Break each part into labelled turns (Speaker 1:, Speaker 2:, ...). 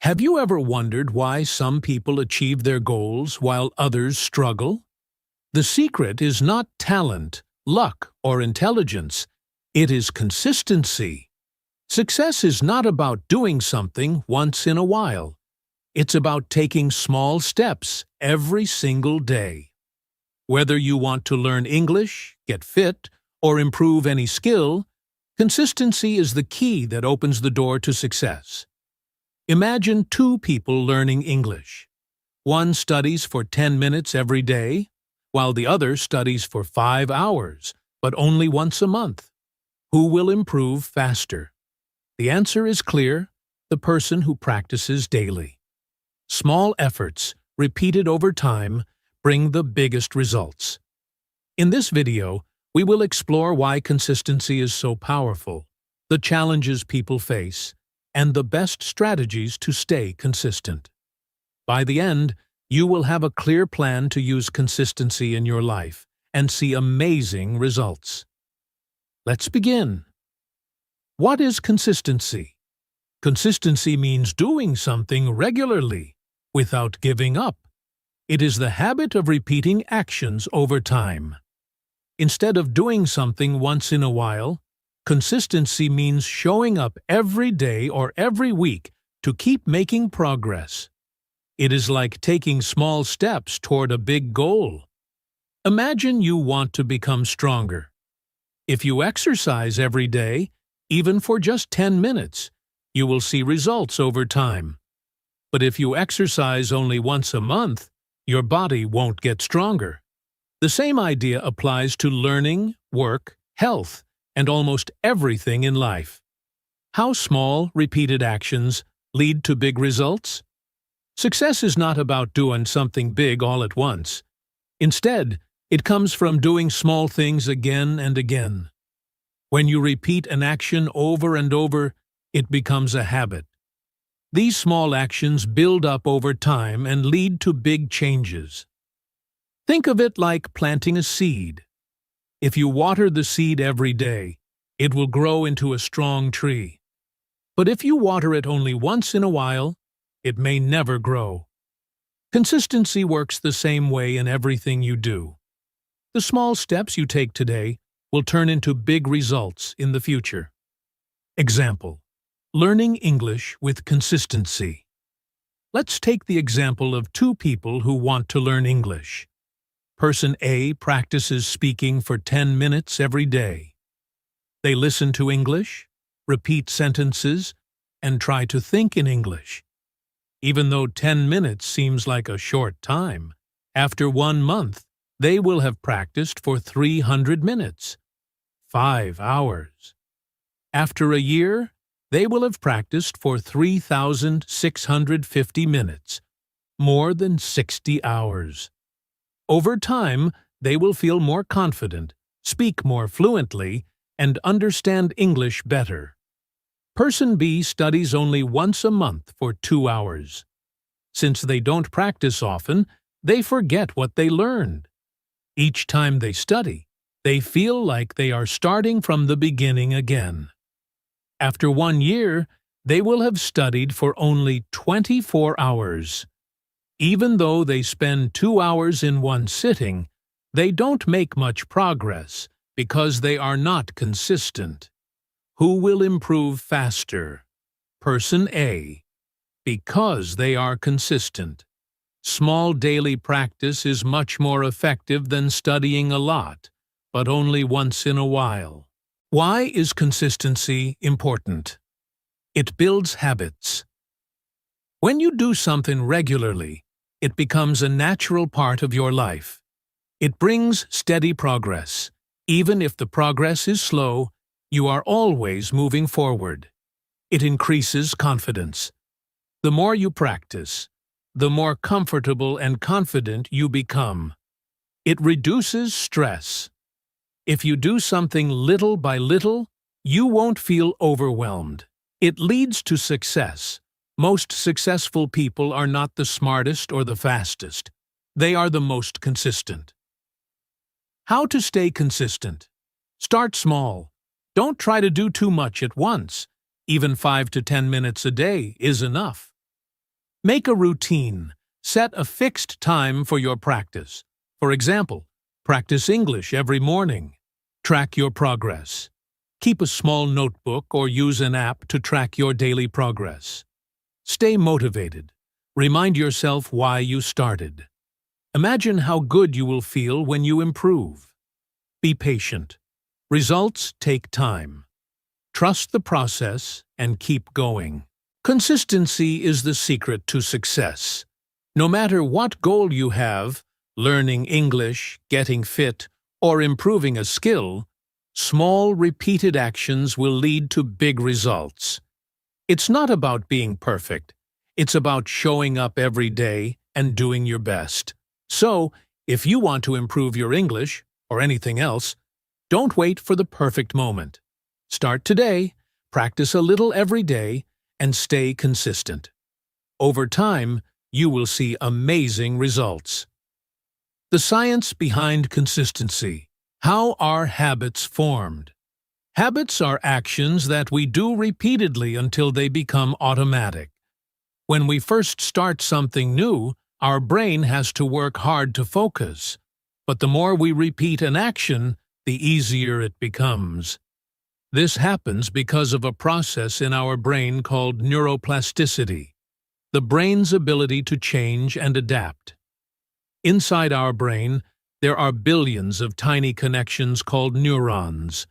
Speaker 1: Have you ever wondered why some people achieve their goals while others struggle? The secret is not talent, luck, or intelligence. It is consistency. Success is not about doing something once in a while. It's about taking small steps every single day. Whether you want to learn English, get fit, or improve any skill, consistency is the key that opens the door to success. Imagine two people learning English. One studies for 10 minutes every day, while the other studies for 5 hours, but only once a month. Who will improve faster? The answer is clear: the person who practices daily. Small efforts, repeated over time, bring the biggest results. In this video, we will explore why consistency is so powerful, the challenges people face, and the best strategies to stay consistent. By the end, you will have a clear plan to use consistency in your life and see amazing results. Let's begin. What is consistency? Consistency means doing something regularly, without giving up. It is the habit of repeating actions over time. Instead of doing something once in a while, consistency means showing up every day or every week to keep making progress. It is like taking small steps toward a big goal. Imagine you want to become stronger. If you exercise every day, even for just 10 minutes, you will see results over time. But if you exercise only once a month, your body won't get stronger. The same idea applies to learning, work, health, and almost everything in life. How small, repeated actions lead to big results? Success is not about doing something big all at once. Instead, it comes from doing small things again and again. When you repeat an action over and over, it becomes a habit. These small actions build up over time and lead to big changes. Think of it like planting a seed. If you water the seed every day, it will grow into a strong tree. But if you water it only once in a while, it may never grow. Consistency works the same way in everything you do. The small steps you take today will turn into big results in the future. Example: learning English with consistency. Let's take the example of two people who want to learn English. Person A practices speaking for 10 minutes every day. They listen to English, repeat sentences, and try to think in English. Even though 10 minutes seems like a short time, after 1 month, they will have practiced for 300 minutes, 5 hours. After a year, they will have practiced for 3,650 minutes, more than 60 hours. Over time, they will feel more confident, speak more fluently, and understand English better. Person B studies only once a month for 2 hours. Since they don't practice often, they forget what they learned. Each time they study, they feel like they are starting from the beginning again. After 1 year, they will have studied for only 24 hours. Even though they spend 2 hours in one sitting, they don't make much progress because they are not consistent. Who will improve faster? Person A. Because they are consistent. Small daily practice is much more effective than studying a lot, but only once in a while. Why is consistency important? It builds habits. When you do something regularly, it becomes a natural part of your life. It brings steady progress. Even if the progress is slow, you are always moving forward. It increases confidence. The more you practice, the more comfortable and confident you become. It reduces stress. If you do something little by little, you won't feel overwhelmed. It leads to success. Most successful people are not the smartest or the fastest. They are the most consistent. How to stay consistent? Start small. Don't try to do too much at once. Even 5 to 10 minutes a day is enough. Make a routine. Set a fixed time for your practice. For example, practice English every morning. Track your progress. Keep a small notebook or use an app to track your daily progress. Stay motivated. Remind yourself why you started. Imagine how good you will feel when you improve. Be patient. Results take time. Trust the process and keep going. Consistency is the secret to success. No matter what goal you have, learning English, getting fit, or improving a skill, small, repeated actions will lead to big results. It's not about being perfect. It's about showing up every day and doing your best. So, if you want to improve your English, or anything else, don't wait for the perfect moment. Start today, practice a little every day, and stay consistent. Over time, you will see amazing results. The science behind consistency. How are habits formed? Habits are actions that we do repeatedly until they become automatic. When we first start something new, our brain has to work hard to focus. But the more we repeat an action, the easier it becomes. This happens because of a process in our brain called neuroplasticity, the brain's ability to change and adapt. Inside our brain, there are billions of tiny connections called neurons.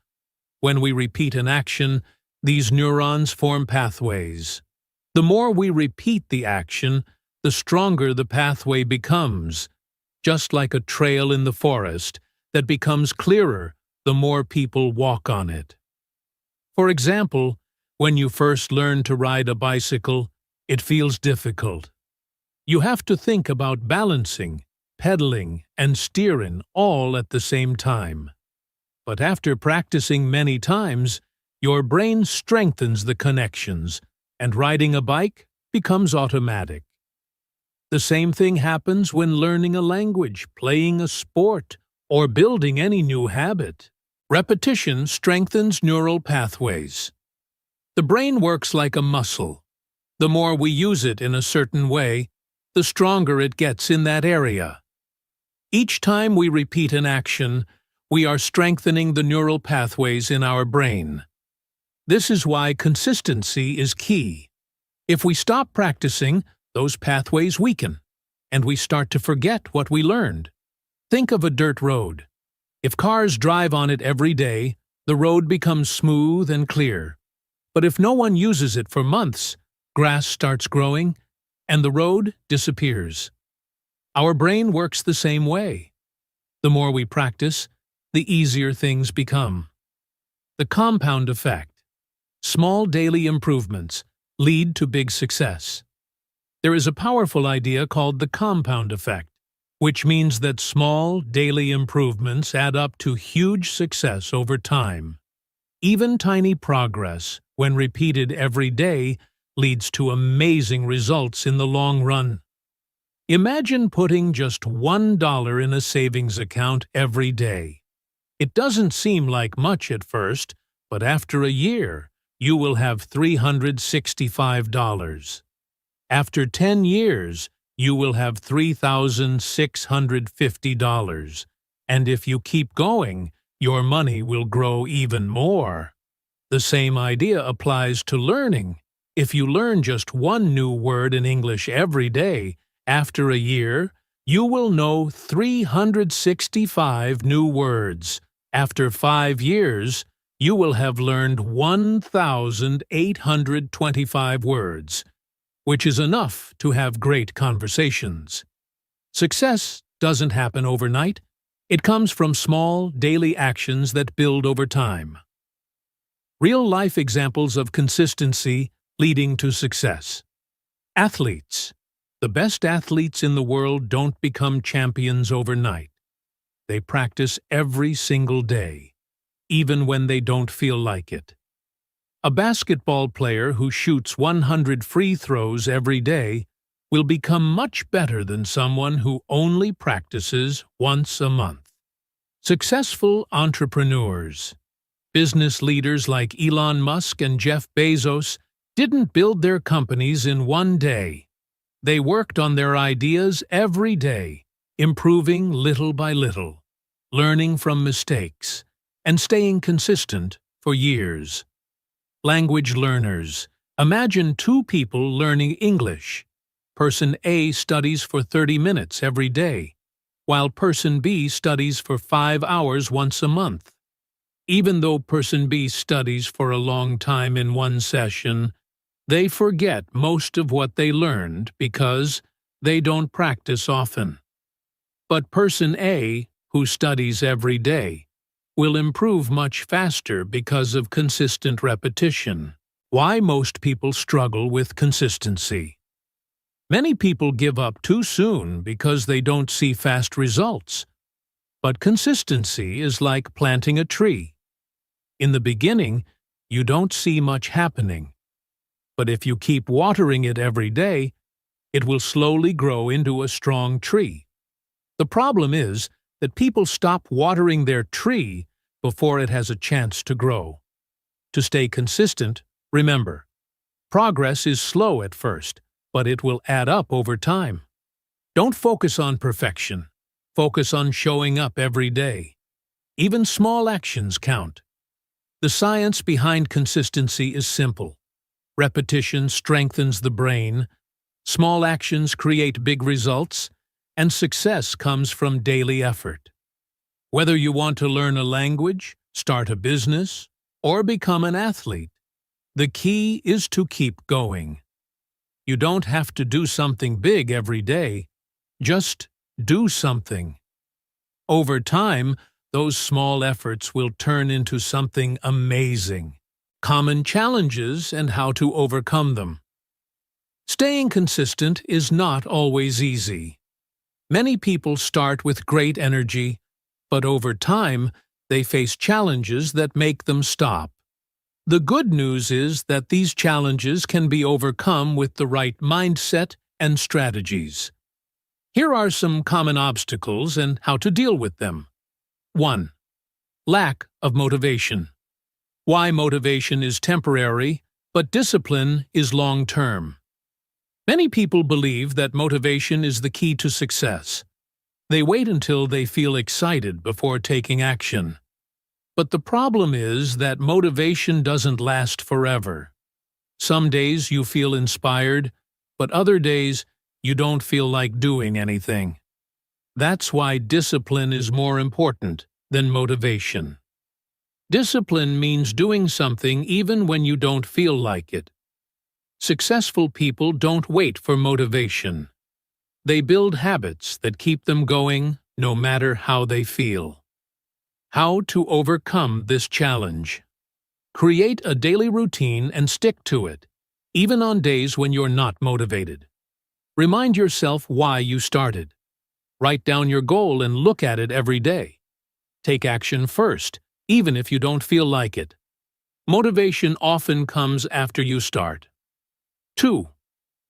Speaker 1: When we repeat an action, these neurons form pathways. The more we repeat the action, the stronger the pathway becomes, just like a trail in the forest that becomes clearer the more people walk on it. For example, when you first learn to ride a bicycle, it feels difficult. You have to think about balancing, pedaling, and steering all at the same time. But after practicing many times, your brain strengthens the connections, and riding a bike becomes automatic. The same thing happens when learning a language, playing a sport, or building any new habit. Repetition strengthens neural pathways. The brain works like a muscle. The more we use it in a certain way, the stronger it gets in that area. Each time we repeat an action, we are strengthening the neural pathways in our brain. This is why consistency is key. If we stop practicing, those pathways weaken, and we start to forget what we learned. Think of a dirt road. If cars drive on it every day, the road becomes smooth and clear. But if no one uses it for months, grass starts growing, and the road disappears. Our brain works the same way. The more we practice, the easier things become. The compound effect. Small daily improvements lead to big success. There is a powerful idea called the compound effect, which means that small daily improvements add up to huge success over time. Even tiny progress, when repeated every day, leads to amazing results in the long run. Imagine putting just $1 in a savings account every day. It doesn't seem like much at first, but after a year, you will have $365. After 10 years, you will have $3,650. And if you keep going, your money will grow even more. The same idea applies to learning. If you learn just one new word in English every day, after a year, you will know 365 new words. After 5 years, you will have learned 1,825 words, which is enough to have great conversations. Success doesn't happen overnight. It comes from small, daily actions that build over time. Real-life examples of consistency leading to success. Athletes. The best athletes in the world don't become champions overnight. They practice every single day, even when they don't feel like it. A basketball player who shoots 100 free throws every day will become much better than someone who only practices once a month. Successful entrepreneurs. Business leaders like Elon Musk and Jeff Bezos didn't build their companies in one day. They worked on their ideas every day, improving little by little, learning from mistakes, and staying consistent for years. Language learners. Imagine two people learning English. Person A studies for 30 minutes every day, while Person B studies for 5 hours once a month. Even though Person B studies for a long time in one session, they forget most of what they learned because they don't practice often. But Person A, who studies every day, will improve much faster because of consistent repetition. Why most people struggle with consistency. Many people give up too soon because they don't see fast results. But consistency is like planting a tree. In the beginning, you don't see much happening. But if you keep watering it every day, it will slowly grow into a strong tree. The problem is that people stop watering their tree before it has a chance to grow. To stay consistent, remember, progress is slow at first, but it will add up over time. Don't focus on perfection. Focus on showing up every day. Even small actions count. The science behind consistency is simple. Repetition strengthens the brain, small actions create big results, and success comes from daily effort. Whether you want to learn a language, start a business, or become an athlete, the key is to keep going. You don't have to do something big every day, just do something. Over time, those small efforts will turn into something amazing. Common challenges and how to overcome them. Staying consistent is not always easy. Many people start with great energy, but over time, they face challenges that make them stop. The good news is that these challenges can be overcome with the right mindset and strategies. Here are some common obstacles and how to deal with them. 1. Lack of motivation. Why motivation is temporary, but discipline is long-term. Many people believe that motivation is the key to success. They wait until they feel excited before taking action. But the problem is that motivation doesn't last forever. Some days you feel inspired, but other days you don't feel like doing anything. That's why discipline is more important than motivation. Discipline means doing something even when you don't feel like it. Successful people don't wait for motivation. They build habits that keep them going no matter how they feel. How to overcome this challenge. Create a daily routine and stick to it, even on days when you're not motivated. Remind yourself why you started. Write down your goal and look at it every day. Take action first, even if you don't feel like it. Motivation often comes after you start. 2.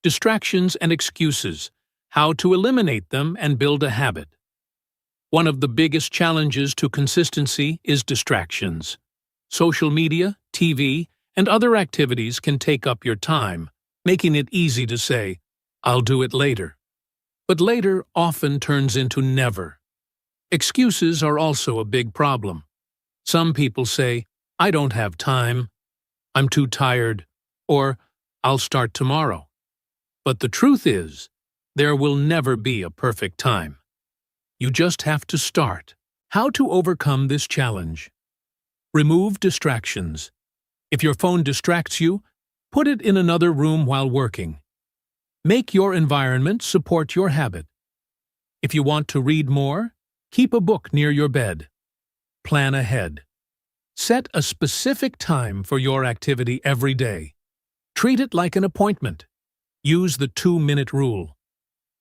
Speaker 1: Distractions and excuses. How to eliminate them and build a habit. One of the biggest challenges to consistency is distractions. Social media, TV, and other activities can take up your time, making it easy to say, "I'll do it later." But later often turns into never. Excuses are also a big problem. Some people say, "I don't have time," "I'm too tired," or "I'll start tomorrow." But the truth is, there will never be a perfect time. You just have to start. How to overcome this challenge. Remove distractions. If your phone distracts you, put it in another room while working. Make your environment support your habit. If you want to read more, keep a book near your bed. Plan ahead. Set a specific time for your activity every day. Treat it like an appointment. Use the 2-minute rule.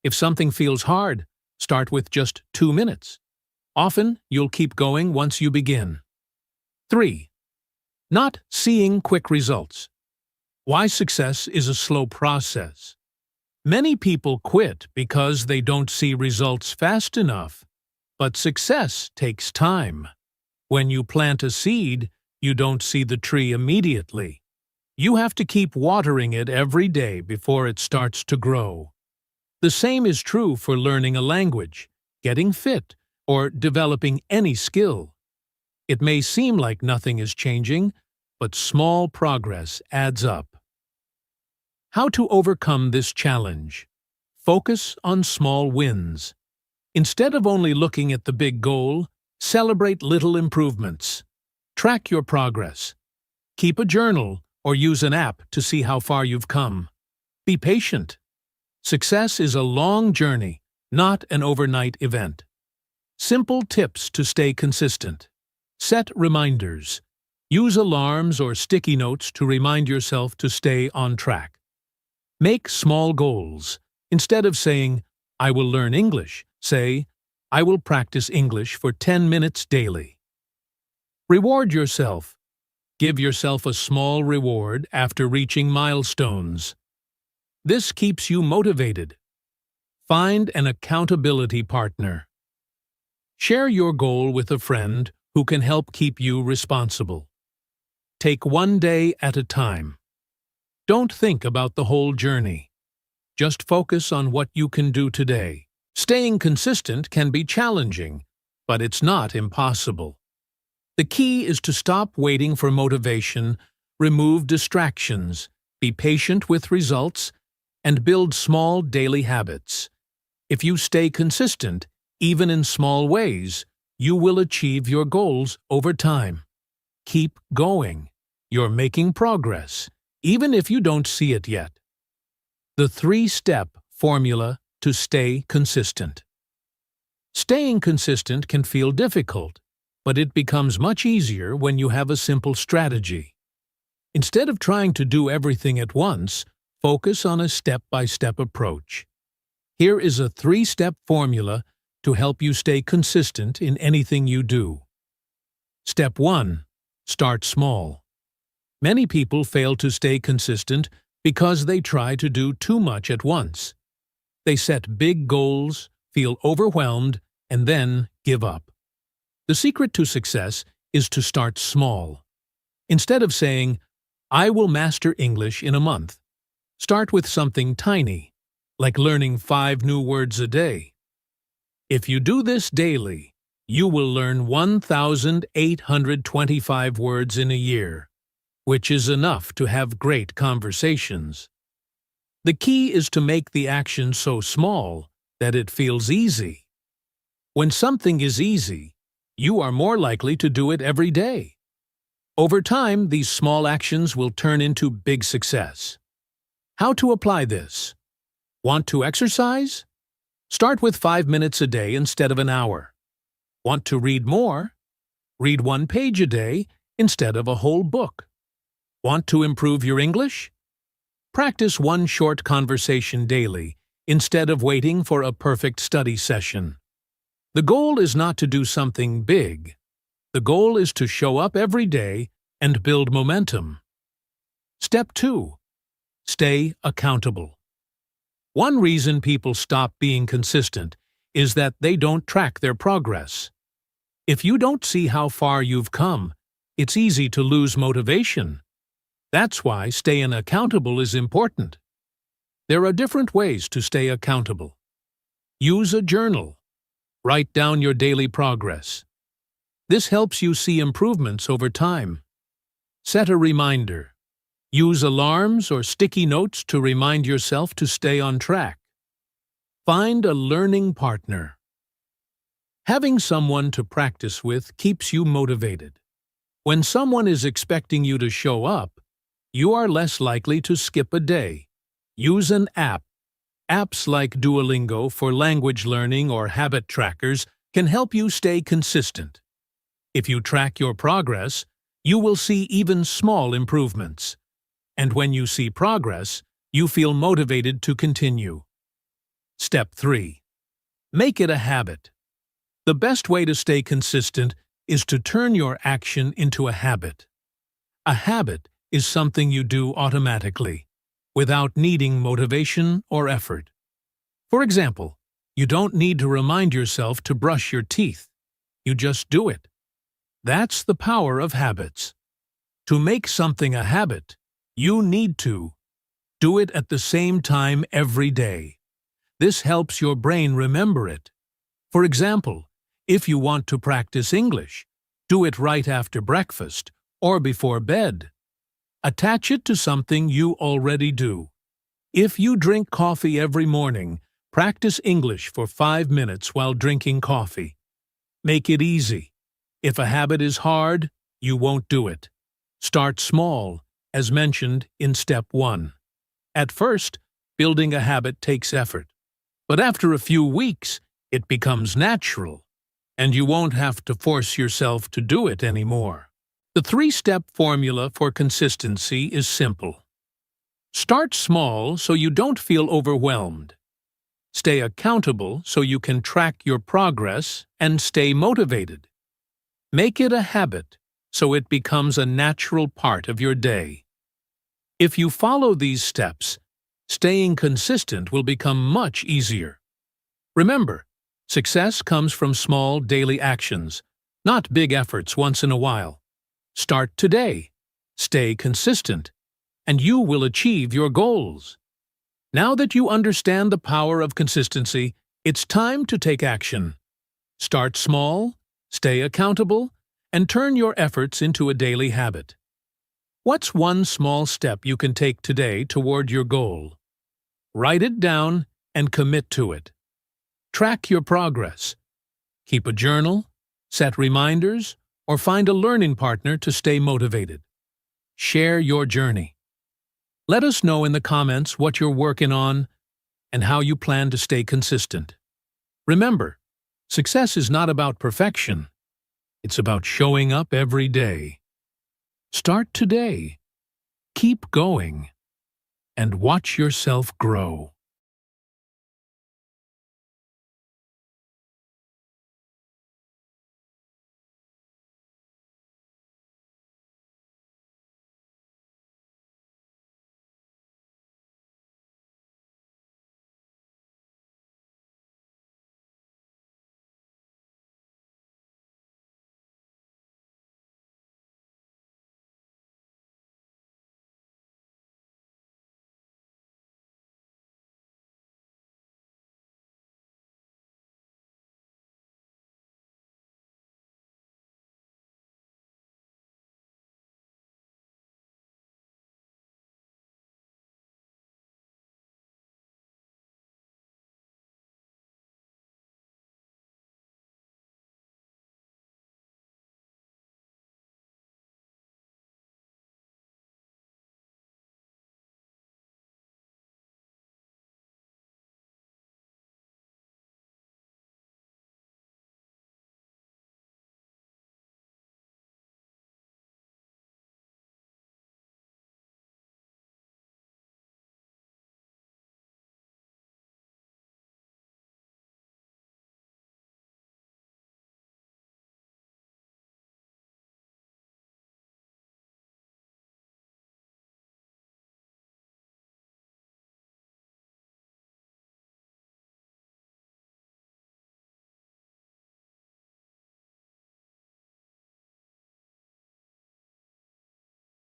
Speaker 1: If something feels hard, start with just 2 minutes. Often, you'll keep going once you begin. 3. Not seeing quick results. Why success is a slow process. Many people quit because they don't see results fast enough. But success takes time. When you plant a seed, you don't see the tree immediately. You have to keep watering it every day before it starts to grow. The same is true for learning a language, getting fit, or developing any skill. It may seem like nothing is changing, but small progress adds up. How to overcome this challenge? Focus on small wins. Instead of only looking at the big goal, celebrate little improvements. Track your progress. Keep a journal or use an app to see how far you've come. Be patient. Success is a long journey, not an overnight event. Simple tips to stay consistent. Set reminders. Use alarms or sticky notes to remind yourself to stay on track. Make small goals. Instead of saying, "I will learn English," say, "I will practice English for 10 minutes daily." Reward yourself. Give yourself a small reward after reaching milestones. This keeps you motivated. Find an accountability partner. Share your goal with a friend who can help keep you responsible. Take one day at a time. Don't think about the whole journey. Just focus on what you can do today. Staying consistent can be challenging, but it's not impossible. The key is to stop waiting for motivation, remove distractions, be patient with results, and build small daily habits. If you stay consistent, even in small ways, you will achieve your goals over time. Keep going. You're making progress, even if you don't see it yet. The 3-step formula to stay consistent. Staying consistent can feel difficult, but it becomes much easier when you have a simple strategy. Instead of trying to do everything at once, focus on a step-by-step approach. Here is a 3-step formula to help you stay consistent in anything you do. Step 1. Start small. Many people fail to stay consistent because they try to do too much at once. They set big goals, feel overwhelmed, and then give up. The secret to success is to start small. Instead of saying, "I will master English in a month," start with something tiny, like learning 5 new words a day. If you do this daily, you will learn 1,825 words in a year, which is enough to have great conversations. The key is to make the action so small that it feels easy. When something is easy, you are more likely to do it every day. Over time, these small actions will turn into big success. How to apply this? Want to exercise? Start with 5 minutes a day instead of an hour. Want to read more? Read 1 page a day instead of a whole book. Want to improve your English? Practice 1 short conversation daily instead of waiting for a perfect study session. The goal is not to do something big. The goal is to show up every day and build momentum. Step 2. Stay accountable. One reason people stop being consistent is that they don't track their progress. If you don't see how far you've come, it's easy to lose motivation. That's why staying accountable is important. There are different ways to stay accountable. Use a journal. Write down your daily progress. This helps you see improvements over time. Set a reminder. Use alarms or sticky notes to remind yourself to stay on track. Find a learning partner. Having someone to practice with keeps you motivated. When someone is expecting you to show up, you are less likely to skip a day. Use an app. Apps like Duolingo for language learning or habit trackers can help you stay consistent. If you track your progress, you will see even small improvements. And when you see progress, you feel motivated to continue. Step 3. Make it a habit. The best way to stay consistent is to turn your action into a habit. A habit is something you do automatically, without needing motivation or effort. For example, you don't need to remind yourself to brush your teeth. You just do it. That's the power of habits. To make something a habit, you need to do it at the same time every day. This helps your brain remember it. For example, if you want to practice English, do it right after breakfast or before bed. Attach it to something you already do. If you drink coffee every morning, practice English for 5 minutes while drinking coffee. Make it easy. If a habit is hard, you won't do it. Start small, as mentioned in step 1. At first, building a habit takes effort. But after a few weeks, it becomes natural, and you won't have to force yourself to do it anymore. The 3-step formula for consistency is simple. Start small so you don't feel overwhelmed. Stay accountable so you can track your progress and stay motivated. Make it a habit so it becomes a natural part of your day. If you follow these steps, staying consistent will become much easier. Remember, success comes from small daily actions, not big efforts once in a while. Start today, stay consistent, and you will achieve your goals. Now that you understand the power of consistency, it's time to take action. Start small, stay accountable, and turn your efforts into a daily habit. What's one small step you can take today toward your goal? Write it down and commit to it. Track your progress. Keep a journal, set reminders, or find a learning partner to stay motivated. Share your journey. Let us know in the comments what you're working on and how you plan to stay consistent. Remember, success is not about perfection. It's about showing up every day. Start today. Keep going. And watch yourself grow.